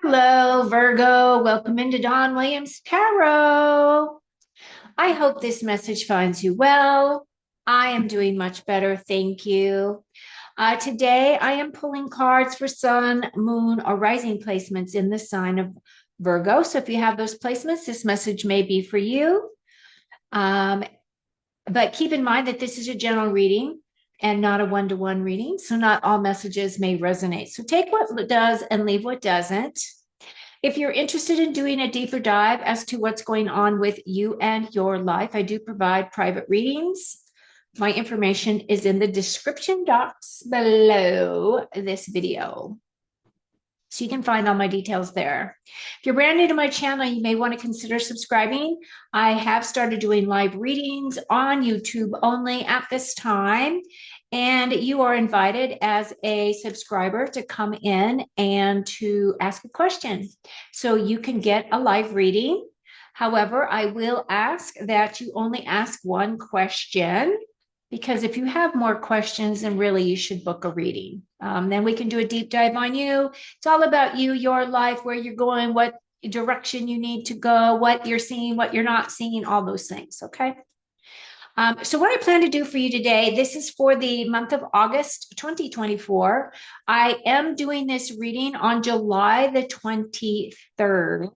Hello, Virgo. Welcome into Don Williams Tarot. I hope this message finds you well. I am doing much better. Thank you. Today, I am pulling cards for sun, moon, or rising placements in the sign of Virgo. So if you have those placements, this message may be for you. Um, but keep in mind that this is a general reading and not a one-to-one reading. So not all messages may resonate. So take what does and leave what doesn't. If you're interested in doing a deeper dive as to what's going on with you and your life, I do provide private readings. My information is in the description box below this video. So you can find all my details there. If you're brand new to my channel, you may want to consider subscribing. I have started doing live readings on YouTube only at this time. And you are invited as a subscriber to come in and to ask a question. So you can get a live reading. However, I will ask that you only ask one question, because if you have more questions, then really you should book a reading. Then we can do a deep dive on you. It's all about you, your life, where you're going, what direction you need to go, what you're seeing, what you're not seeing, all those things. Okay. So what I plan to do for you today, this is for the month of August 2024. I am doing this reading on July the 23rd.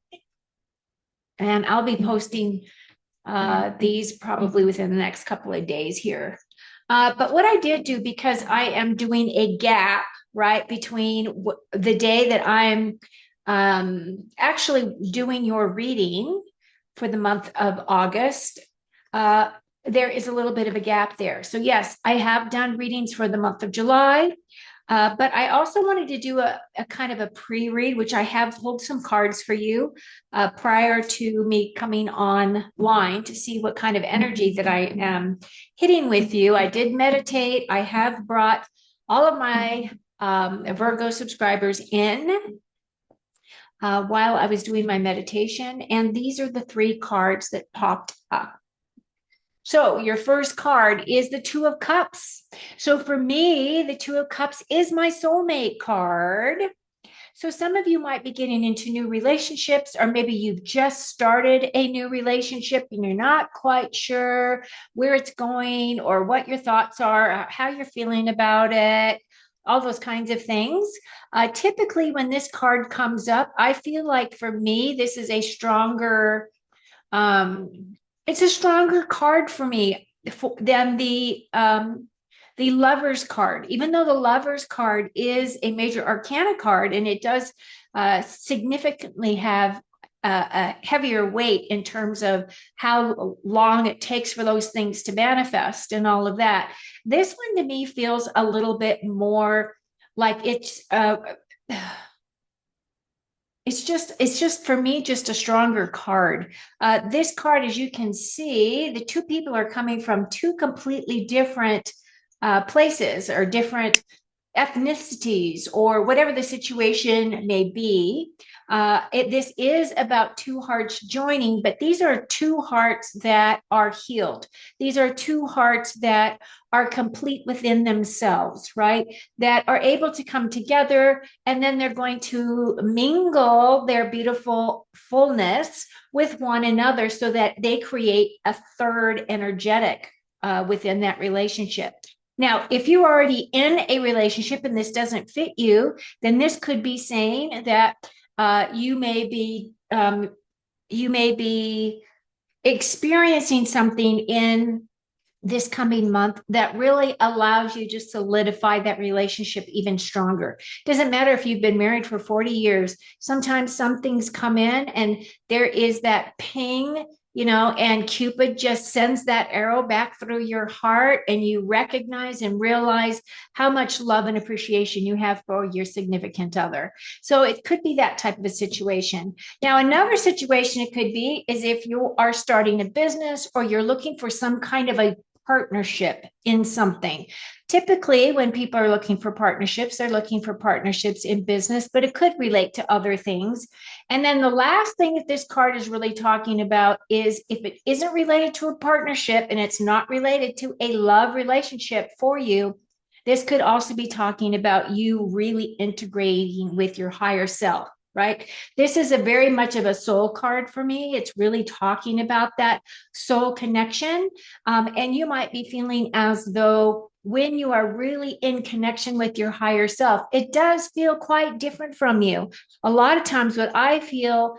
And I'll be posting these probably within the next couple of days here. But what I did do, because I am doing a gap, right, between the day that I'm actually doing your reading for the month of August, there is a little bit of a gap there. So yes, I have done readings for the month of July. But I also wanted to do a kind of a pre-read, which I have pulled some cards for you prior to me coming online to see what kind of energy that I am hitting with you. I did meditate. I have brought all of my Virgo subscribers in while I was doing my meditation. And these are the three cards that popped up. So your first card is the Two of Cups. So for me, the Two of Cups is my soulmate card. So some of you might be getting into new relationships, or maybe you've just started a new relationship and you're not quite sure where it's going or what your thoughts are, how you're feeling about it, all those kinds of things. Typically, when this card comes up, I feel like for me, this is a stronger it's a stronger card for me than the Lover's card. Even though the Lover's card is a major arcana card and it does significantly have a heavier weight in terms of how long it takes for those things to manifest and all of that. This one to me feels a little bit more like it's just for me just a stronger card. This card, as you can see, the two people are coming from two completely different places or different ethnicities or whatever the situation may be. This is about two hearts joining, but these are two hearts that are healed. These are two hearts that are complete within themselves, right? That are able to come together, and then they're going to mingle their beautiful fullness with one another so that they create a third energetic within that relationship. Now, if you're already in a relationship and this doesn't fit you, then this could be saying that you may be experiencing something in this coming month that really allows you to solidify that relationship even stronger. Doesn't matter if you've been married for 40 years. Sometimes some things come in and there is that ping, and Cupid just sends that arrow back through your heart, and you recognize and realize how much love and appreciation you have for your significant other. So it could be that type of a situation. Now, another situation it could be is if you are starting a business or you're looking for some kind of a partnership in something. Typically, when people are looking for partnerships, they're looking for partnerships in business, but it could relate to other things. And then the last thing that this card is really talking about is if it isn't related to a partnership and it's not related to a love relationship for you, this could also be talking about you really integrating with your higher self. right? This is a very much of a soul card for me. It's really talking about that soul connection. And you might be feeling as though when you are really in connection with your higher self, it does feel quite different from you. A lot of times, what I feel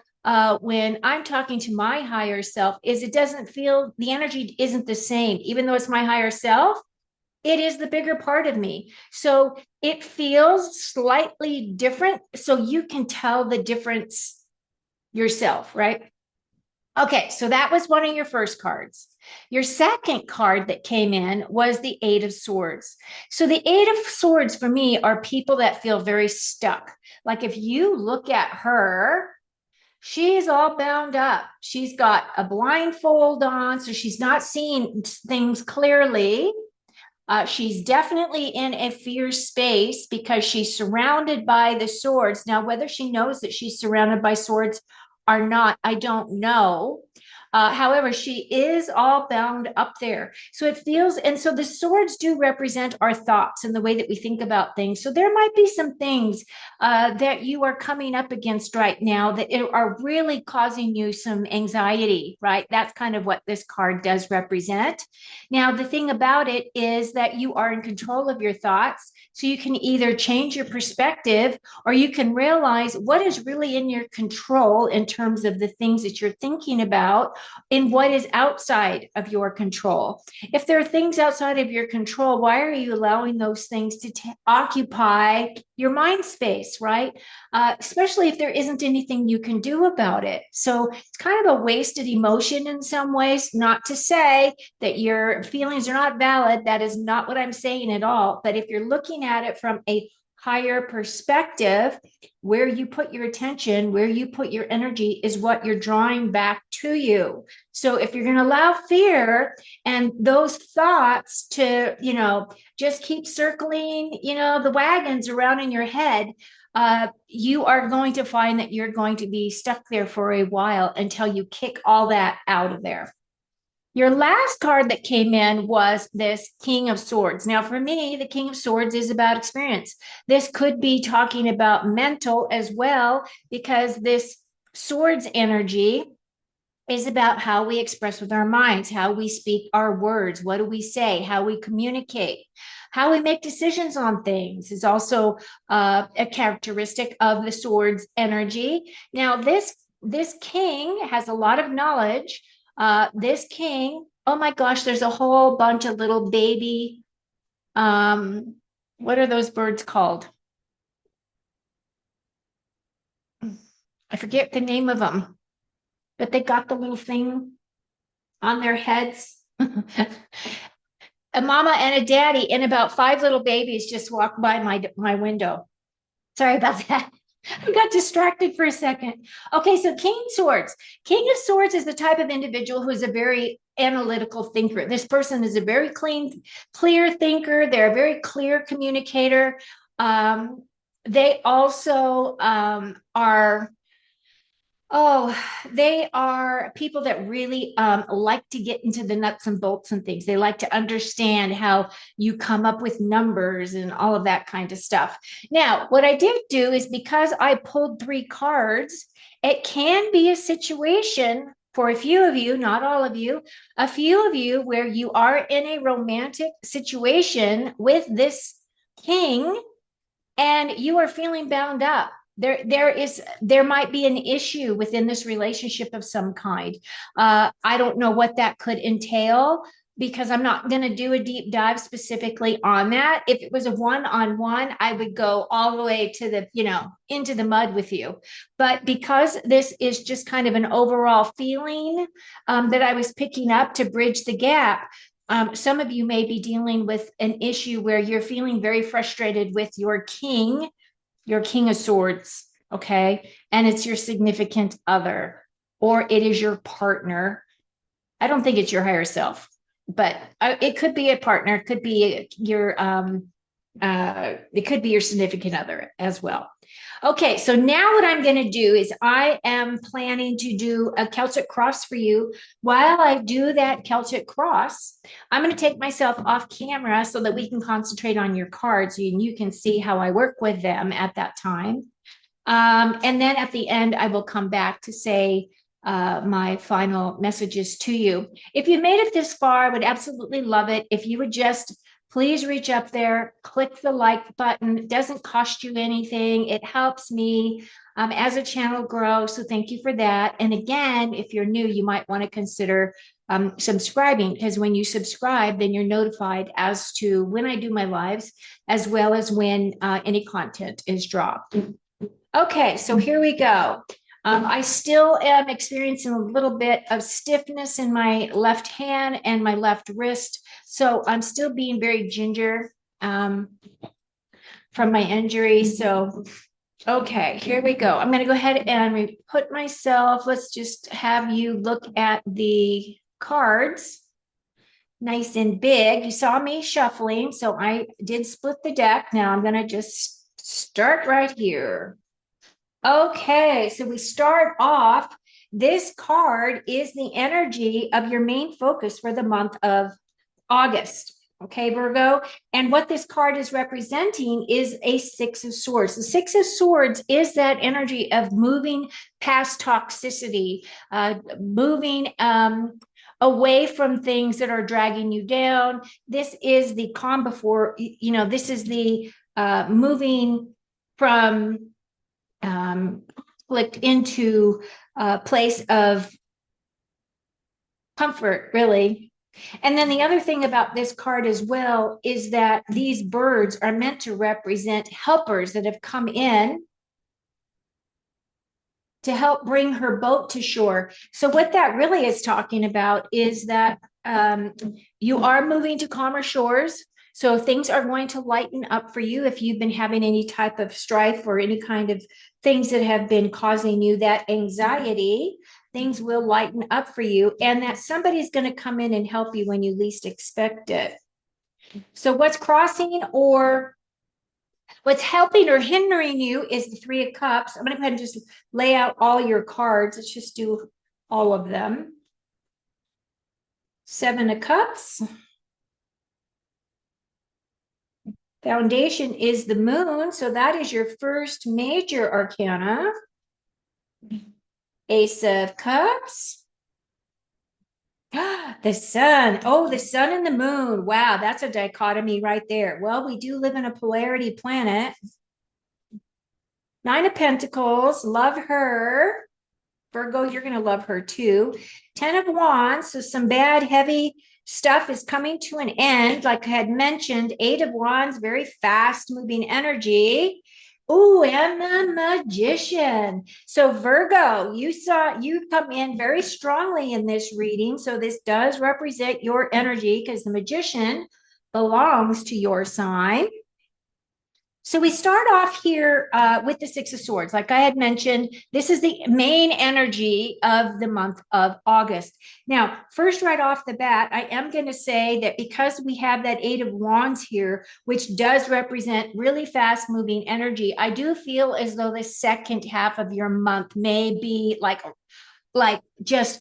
when I'm talking to my higher self is it doesn't feel, the energy isn't the same, even though it's my higher self. It is the bigger part of me. So it feels slightly different. So you can tell the difference yourself, right? Okay, so that was one of your first cards. Your second card that came in was the Eight of Swords. So the Eight of Swords for me are people that feel very stuck. Like if you look at her, she's all bound up. She's got a blindfold on, so she's not seeing things clearly. She's definitely in a fierce space because she's surrounded by the swords. Now, whether she knows that she's surrounded by swords or not, I don't know. However, she is all bound up there. So it feels, and so the swords do represent our thoughts and the way that we think about things. So there might be some things that you are coming up against right now that are really causing you some anxiety, right? That's kind of what this card does represent. Now, the thing about it is that you are in control of your thoughts. So you can either change your perspective or you can realize what is really in your control in terms of the things that you're thinking about and what is outside of your control. If there are things outside of your control, why are you allowing those things to occupy your mind space, right? Especially if there isn't anything you can do about it. So it's kind of a wasted emotion in some ways, not to say that your feelings are not valid. That is not what I'm saying at all. But if you're looking at it from a higher perspective, where you put your attention, where you put your energy is what you're drawing back to you. So if you're going to allow fear and those thoughts to, just keep circling, the wagons around in your head, you are going to find that you're going to be stuck there for a while until you kick all that out of there. Your last card that came in was this King of Swords. Now, for me, the King of Swords is about experience. This could be talking about mental as well, because this swords energy is about how we express with our minds, how we speak our words, what do we say, how we communicate, how we make decisions on things is also a characteristic of the swords energy. Now, this king has a lot of knowledge. This king, oh my gosh, there's a whole bunch of little baby. What are those birds called? I forget the name of them, but they got the little thing on their heads. A mama and a daddy and about 5 little babies just walked by my window. Sorry about that. I got distracted for a second. Okay, so King Swords. King of Swords is the type of individual who is a very analytical thinker. This person is a very clear thinker. They're a very clear communicator. They also are Oh, they are people that really like to get into the nuts and bolts and things. They like to understand how you come up with numbers and all of that kind of stuff. Now, what I did do is because I pulled 3 cards, it can be a situation for a few of you, not all of you, a few of you where you are in a romantic situation with this king and you are feeling bound up. There might be an issue within this relationship of some kind. I don't know what that could entail because I'm not going to do a deep dive specifically on that. If it was a one-on-one, I would go all the way to the, into the mud with you. But because this is just kind of an overall feeling that I was picking up to bridge the gap, some of you may be dealing with an issue where you're feeling very frustrated with your King of Swords, okay? And it's your significant other, or it is your partner. I don't think it's your higher self, but it could be a partner, it could be it could be your significant other as well. Okay, so now what I'm going to do is I am planning to do a Celtic cross for you. While I do that Celtic cross, I'm going to take myself off camera so that we can concentrate on your cards and you can see how I work with them at that time. And then at the end, I will come back to say my final messages to you. If you made it this far, I would absolutely love it if you would just please reach up there, click the like button. It doesn't cost you anything. It helps me as a channel grow. So thank you for that. And again, if you're new, you might want to consider subscribing, because when you subscribe, then you're notified as to when I do my lives, as well as when any content is dropped. Okay, so here we go. I still am experiencing a little bit of stiffness in my left hand and my left wrist. So I'm still being very ginger from my injury. So, okay, here we go. I'm going to go ahead and put myself, let's just have you look at the cards. Nice and big. You saw me shuffling, so I did split the deck. Now I'm going to just start right here. Okay, so we start off. This card is the energy of your main focus for the month of August. Okay, Virgo. And what this card is representing is a Six of Swords. The Six of Swords is that energy of moving past toxicity, moving away from things that are dragging you down. This is the calm before, this is the moving from conflict into a place of comfort, really. And then the other thing about this card as well is that these birds are meant to represent helpers that have come in to help bring her boat to shore. So what that really is talking about is that you are moving to calmer shores. So things are going to lighten up for you if you've been having any type of strife or any kind of things that have been causing you that anxiety. Things will lighten up for you, and that somebody's going to come in and help you when you least expect it. So what's crossing or what's helping or hindering you is the Three of Cups. I'm going to go ahead and just lay out all your cards. Let's just do all of them. Seven of Cups. Foundation is the Moon. So that is your first major arcana. Ace of Cups. The Sun. Oh, the Sun and the Moon. Wow, that's a dichotomy right there. Well, we do live in a polarity planet. Nine of Pentacles. Love her. Virgo, you're going to love her too. 10 of Wands. So some bad, heavy stuff is coming to an end. Like I had mentioned, 8 of Wands, very fast moving energy. Ooh, and the Magician. So Virgo, you come in very strongly in this reading. So this does represent your energy because the Magician belongs to your sign. So we start off here with the Six of Swords. Like I had mentioned, this is the main energy of the month of August. Now, first, right off the bat, I am going to say that because we have that Eight of Wands here, which does represent really fast moving energy, I do feel as though the second half of your month may be like just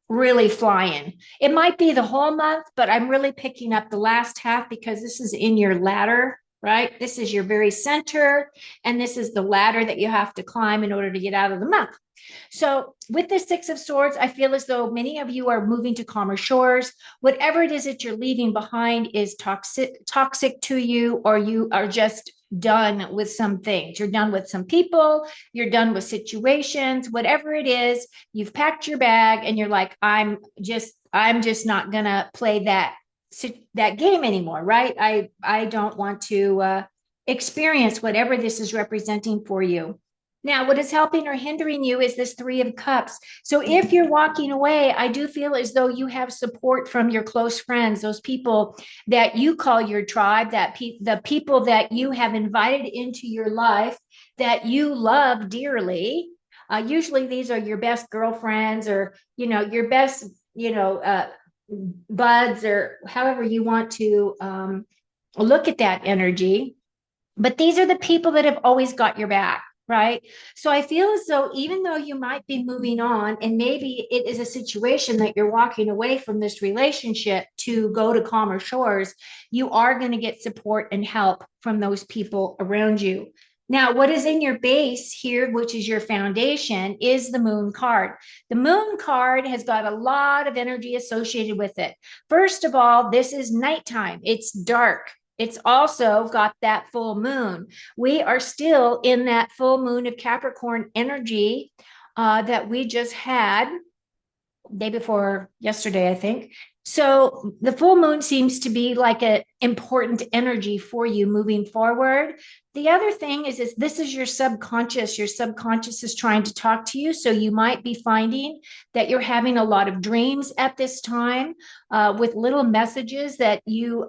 really flying. It might be the whole month, but I'm really picking up the last half because this is in your ladder, right? This is your very center, and this is the ladder that you have to climb in order to get out of the month. So with the Six of Swords, I feel as though many of you are moving to calmer shores. Whatever it is that you're leaving behind is toxic to you, or you are just done with some things. You're done with some people, you're done with situations, whatever it is, you've packed your bag and you're like, I'm just not gonna play that game anymore, right? I don't want to experience whatever this is representing for you. Now, what is helping or hindering you is this Three of Cups. So if you're walking away, I do feel as though you have support from your close friends, those people that you call your tribe, the people that you have invited into your life that you love dearly. Usually these are your best girlfriends or, your best, buds, or however you want to look at that energy. But these are the people that have always got your back, right? So I feel as though even though you might be moving on, and maybe it is a situation that you're walking away from this relationship to go to calmer shores, you are going to get support and help from those people around you. Now, what is in your base here, which is your foundation, is the moon card. The moon card has got a lot of energy associated with it. First of all, this is nighttime, it's dark. It's also got that full moon. We are still in that full moon of Capricorn energy that we just had day before yesterday, I think. So the full moon seems to be like an important energy for you moving forward. The other thing is this is your subconscious. Your subconscious is trying to talk to you. So you might be finding that you're having a lot of dreams at this time with little messages that you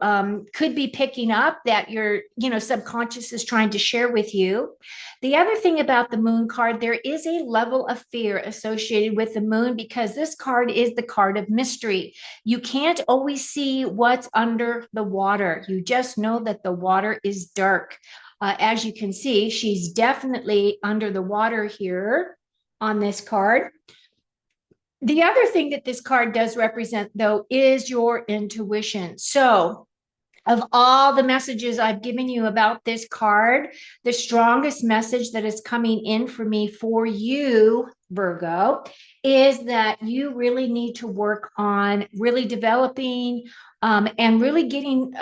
could be picking up that your subconscious is trying to share with you. The other thing about the moon card, there is a level of fear associated with the moon because this card is the card of mystery. You can't always see what's under the water. You just know that the water is dark. As you can see, she's definitely under the water here on this card. The other thing that this card does represent, though, is your intuition. So, of all the messages I've given you about this card, the strongest message that is coming in for me for you, Virgo, is that you really need to work on really developing and really getting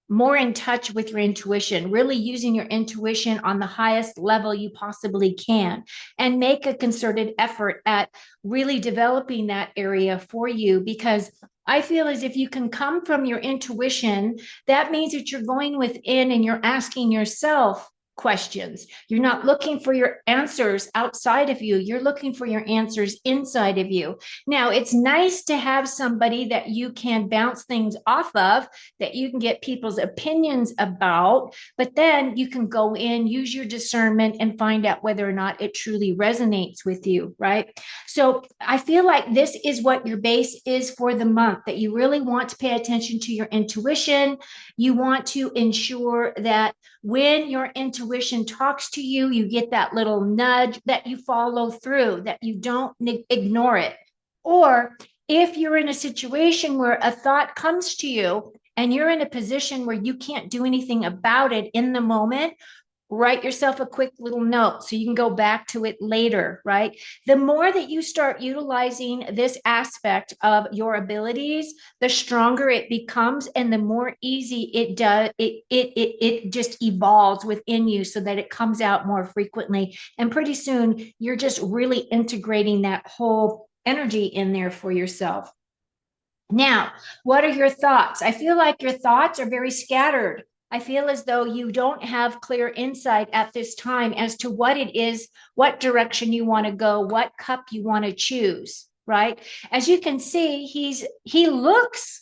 more in touch with your intuition, really using your intuition on the highest level you possibly can, and make a concerted effort at really developing that area for you because I feel as if you can come from your intuition, that means that you're going within and you're asking yourself questions. You're not looking for your answers outside of you. You're looking for your answers inside of you. Now, it's nice to have somebody that you can bounce things off of, that you can get people's opinions about, but then you can go in, use your discernment, and find out whether or not it truly resonates with you, right? So I feel like this is what your base is for the month, that you really want to pay attention to your intuition. You want to ensure that when your intuition talks to you, you get that little nudge, that you follow through, that you don't ignore it. Or if you're in a situation where a thought comes to you and you're in a position where you can't do anything about it in the moment, write yourself a quick little note so you can go back to it later, right? The more that you start utilizing this aspect of your abilities, the stronger it becomes and the more easy it does it just evolves within you so that it comes out more frequently, and pretty soon you're just really integrating that whole energy in there for yourself. Now, what are your thoughts? I feel like your thoughts are very scattered. I feel as though you don't have clear insight at this time as to what it is, what direction you want to go, what cup you want to choose, right? As you can see, he looks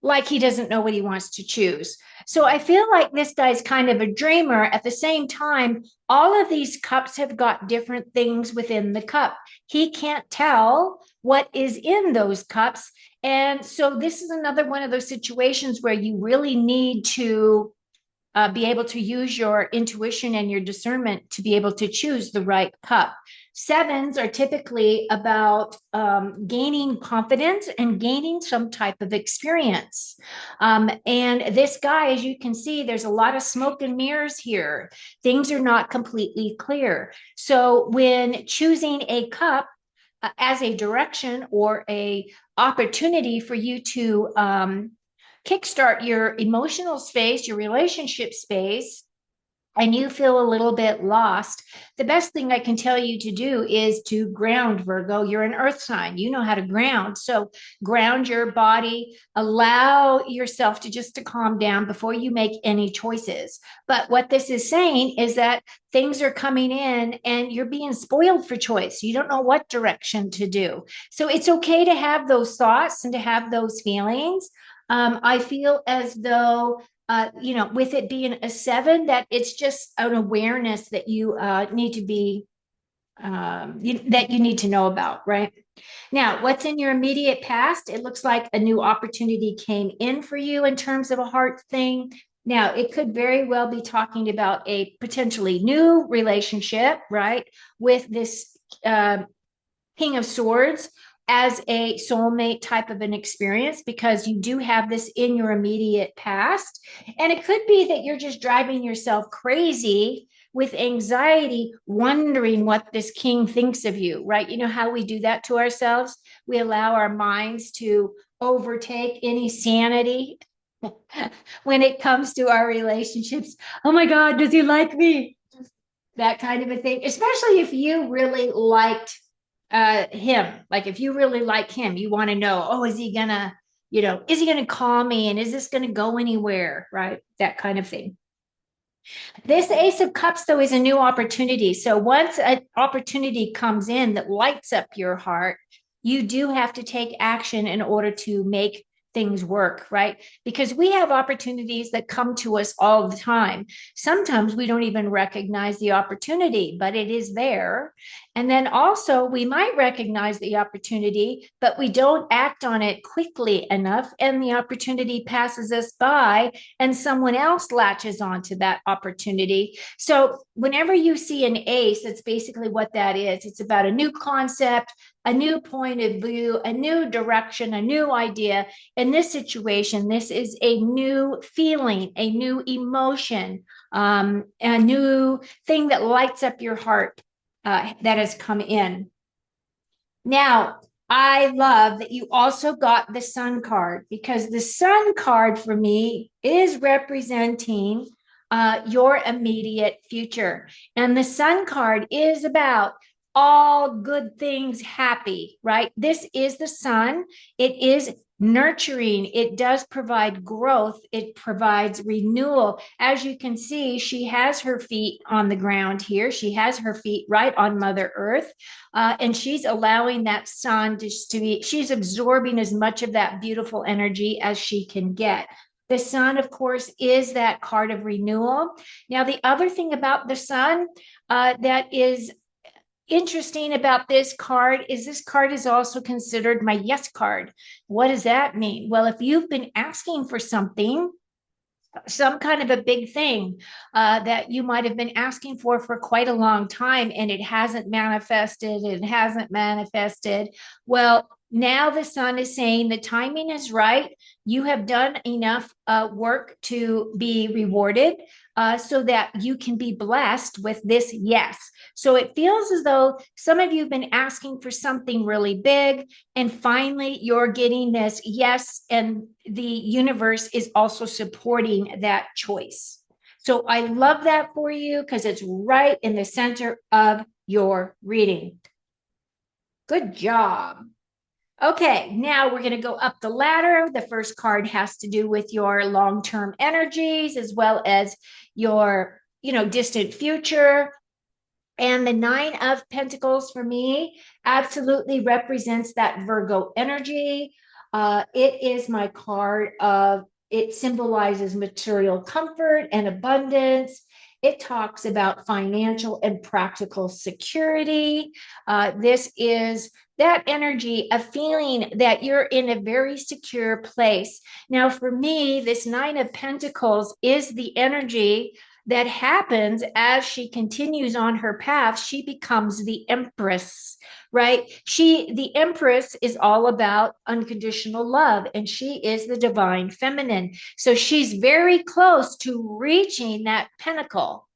like he doesn't know what he wants to choose. So I feel like this guy's kind of a dreamer. At the same time, all of these cups have got different things within the cup. He can't tell what is in those cups. And so this is another one of those situations where you really need to be able to use your intuition and your discernment to be able to choose the right cup. Sevens are typically about gaining confidence and gaining some type of experience. And this guy, as you can see, there's a lot of smoke and mirrors here. Things are not completely clear. So when choosing a cup, as a direction or a opportunity for you to kickstart your emotional space, your relationship space, and you feel a little bit lost, the best thing I can tell you to do is to ground, Virgo. You're an earth sign. You know how to ground. So ground your body, allow yourself to calm down before you make any choices. But what this is saying is that things are coming in and you're being spoiled for choice. You don't know what direction to do. So it's okay to have those thoughts and to have those feelings. I feel as though with it being a seven, that it's just an awareness that you need to be, that you need to know about, right? Now, what's in your immediate past? It looks like a new opportunity came in for you in terms of a heart thing. Now, it could very well be talking about a potentially new relationship, right? With this King of Swords as a soulmate type of an experience, because you do have this in your immediate past. And it could be that you're just driving yourself crazy with anxiety, wondering what this king thinks of you, right? You know how we do that to ourselves? We allow our minds to overtake any sanity when it comes to our relationships. Oh my God, does he like me? That kind of a thing, especially if you really liked him. Like if you really like him, you want to know, oh, is he gonna, is he gonna call me, and is this gonna go anywhere, right? That kind of thing. This Ace of Cups, though, is a new opportunity. So once an opportunity comes in that lights up your heart, you do have to take action in order to make things work, right? Because we have opportunities that come to us all the time. Sometimes we don't even recognize the opportunity, but it is there. And then also, we might recognize the opportunity, but we don't act on it quickly enough, and the opportunity passes us by and someone else latches onto that opportunity. So whenever you see an ace, that's basically what that is. It's about a new concept, a new point of view, a new direction, a new idea. In this situation, this is a new feeling, a new emotion, a new thing that lights up your heart that has come in. Now, I love that you also got the sun card, because the sun card for me is representing your immediate future. And the sun card is about all good things happy, right? This is the sun. It is nurturing. It does provide growth. It provides renewal. As you can see, she has her feet on the ground here. She has her feet right on Mother Earth. And she's allowing that sun to be, she's absorbing as much of that beautiful energy as she can get. The sun, of course, is that card of renewal. Now, the other thing about the sun that is interesting about this card is this card is also considered my yes card. What does that mean? Well, if you've been asking for something, some kind of a big thing that you might have been asking for quite a long time, and it hasn't manifested. Well, now the sun is saying the timing is right. You have done enough work to be rewarded so that you can be blessed with this yes. So it feels as though some of you have been asking for something really big, and finally you're getting this yes, and the universe is also supporting that choice. So I love that for you, because it's right in the center of your reading. Good job. Okay, now we're going to go up the ladder. The first card has to do with your long-term energies, as well as your, distant future. And the Nine of Pentacles for me absolutely represents that Virgo energy. It is my card of, it symbolizes material comfort and abundance. It talks about financial and practical security. This is that energy of feeling that you're in a very secure place. Now, for me, this Nine of Pentacles is the energy that happens as she continues on her path. She becomes the Empress, right? The Empress is all about unconditional love, and she is the divine feminine. So she's very close to reaching that pentacle,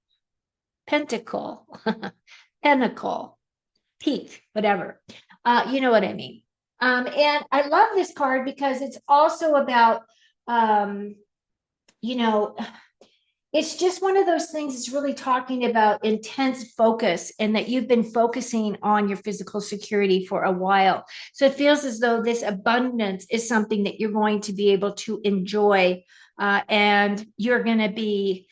peak, whatever. You know what I mean? And I love this card because it's also about, you know, it's just one of those things. It's really talking about intense focus, and that you've been focusing on your physical security for a while. So it feels as though this abundance is something that you're going to be able to enjoy. And you're going to be,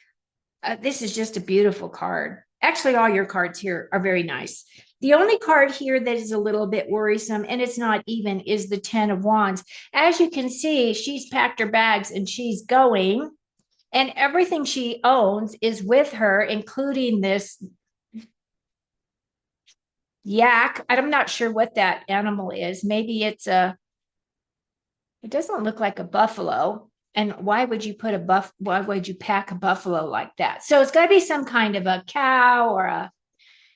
this is just a beautiful card. Actually, all your cards here are very nice. The only card here that is a little bit worrisome, and it's not even, is the Ten of Wands. As you can see, she's packed her bags and she's going. And everything she owns is with her, including this yak. I'm not sure what that animal is. Maybe it doesn't look like a buffalo. And why would you pack a buffalo like that? So it's got to be some kind of a cow or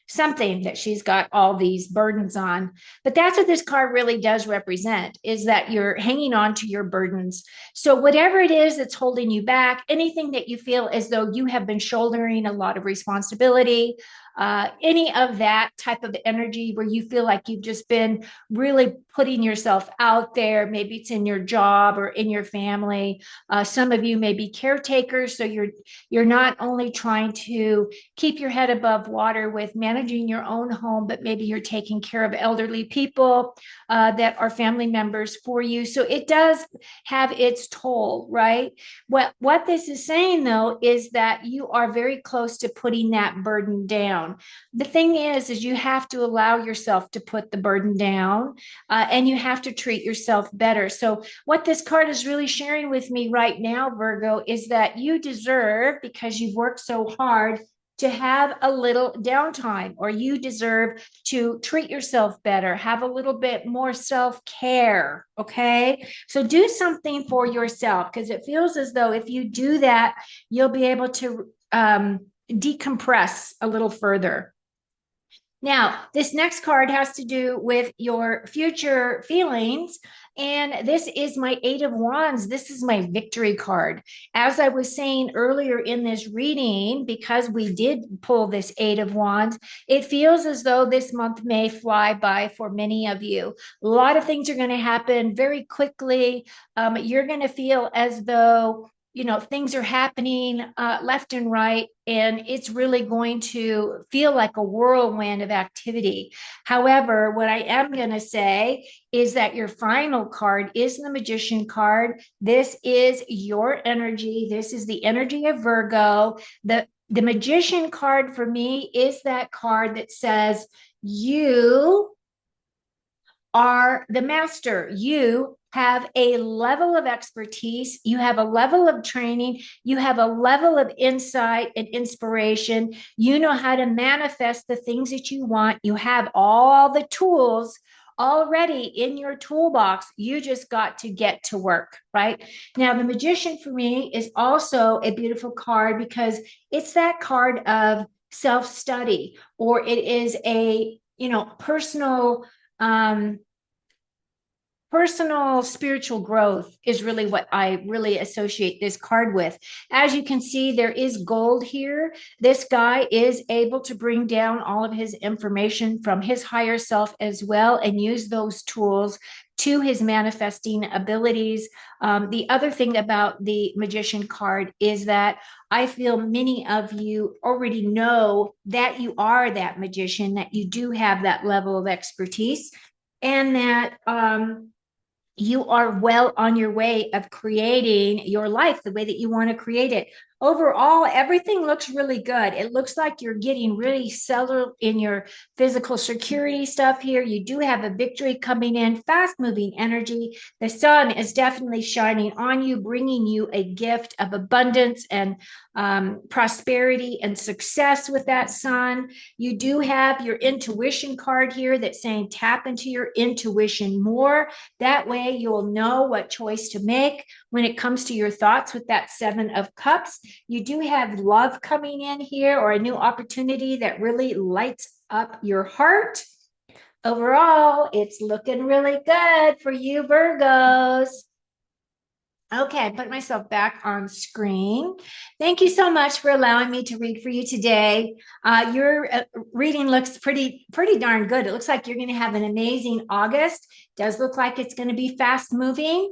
something that she's got all these burdens on. But that's what this card really does represent, is that you're hanging on to your burdens. So whatever it is that's holding you back, anything that you feel as though you have been shouldering a lot of responsibility, any of that type of energy where you feel like you've just been really putting yourself out there. Maybe it's in your job or in your family. Some of you may be caretakers, so you're not only trying to keep your head above water with managing your own home, but maybe you're taking care of elderly people that are family members for you. So it does have its toll, right? What this is saying, though, is that you are very close to putting that burden down. The thing is you have to allow yourself to put the burden down, and you have to treat yourself better. So what this card is really sharing with me right now, Virgo, is that you deserve, because you've worked so hard, to have a little downtime, or you deserve to treat yourself better, have a little bit more self-care. Okay, so do something for yourself, because it feels as though if you do that, you'll be able to decompress a little further. Now, this next card has to do with your future feelings. And this is my Eight of Wands. This is my victory card. As I was saying earlier in this reading, because we did pull this Eight of Wands, it feels as though this month may fly by for many of you. A lot of things are going to happen very quickly. You're going to feel as though things are happening left and right, and it's really going to feel like a whirlwind of activity. However, what I am going to say is that your final card is the Magician card. This is your energy. This is the energy of Virgo. The Magician card for me is that card that says you are the master. You have a level of expertise, you have a level of training, you have a level of insight and inspiration. You know how to manifest the things that you want. You have all the tools already in your toolbox. You just got to get to work, right? Now, the Magician for me is also a beautiful card because it's that card of self-study, or it is a, personal spiritual growth is really what I really associate this card with. As you can see, there is gold here. This guy is able to bring down all of his information from his higher self as well, and use those tools to his manifesting abilities. The other thing about the Magician card is that I feel many of you already know that you are that magician, that you do have that level of expertise, and that you are well on your way of creating your life the way that you want to create it. Overall, everything looks really good. It looks like you're getting really settled in your physical security stuff here. You do have a victory coming in, fast moving energy. The sun is definitely shining on you, bringing you a gift of abundance and prosperity and success with that sun. You do have your intuition card here that's saying tap into your intuition more. That way you'll know what choice to make when it comes to your thoughts with that Seven of Cups. You do have love coming in here, or a new opportunity that really lights up your heart. Overall, it's looking really good for you, Virgos. Okay, put myself back on screen. Thank you so much for allowing me to read for you today. Your reading looks pretty darn good. It looks like you're going to have an amazing August. Does look like it's going to be fast moving.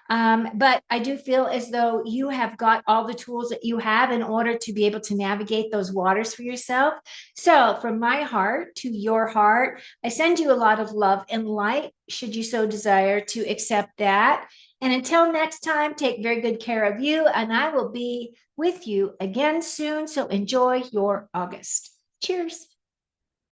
But I do feel as though you have got all the tools that you have in order to be able to navigate those waters for yourself. So from my heart to your heart, I send you a lot of love and light, should you so desire to accept that. And until next time, take very good care of you, and I will be with you again soon. So enjoy your August. Cheers.